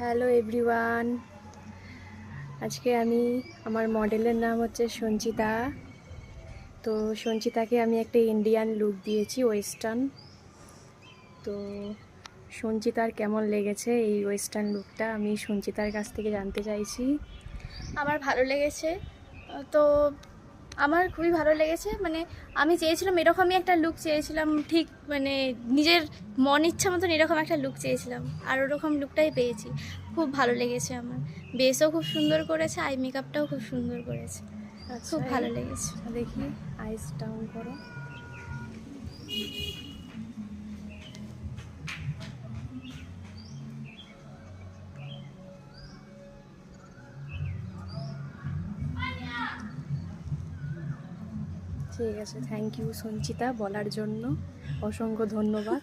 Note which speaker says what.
Speaker 1: Hello everyone, আজকে আমি আমার মডেলের নাম হচ্ছে সঞ্চিতা। তো সঞ্চিতাকে আমি একটা ইন্ডিয়ান লুক দিয়েছি, ওয়েস্টার্ন। তো সঞ্চিতার কেমন লেগেছে এই ওয়েস্টার্ন লুকটা, আমি সঞ্চিতার কাছ থেকে জানতে চাইছি।
Speaker 2: আমার ভালো লেগেছে। তো আমার খুবই ভালো লেগেছে, মানে আমি চেয়েছিলাম এরকমই একটা লুক চেয়েছিলাম, ঠিক মানে নিজের মন ইচ্ছা মতন এরকম একটা লুক চেয়েছিলাম, আর ওরকম লুকটাই পেয়েছি। খুব ভালো লেগেছে আমার। বেসও খুব সুন্দর করেছে, আই মেকআপটাও খুব সুন্দর করেছে।
Speaker 1: আচ্ছা,
Speaker 2: খুব ভালো লেগেছে।
Speaker 1: দেখি আইস ডাউন করো। ঠিক আছে, থ্যাংক ইউ সঞ্চিতা বলার জন্য, অসংখ্য ধন্যবাদ।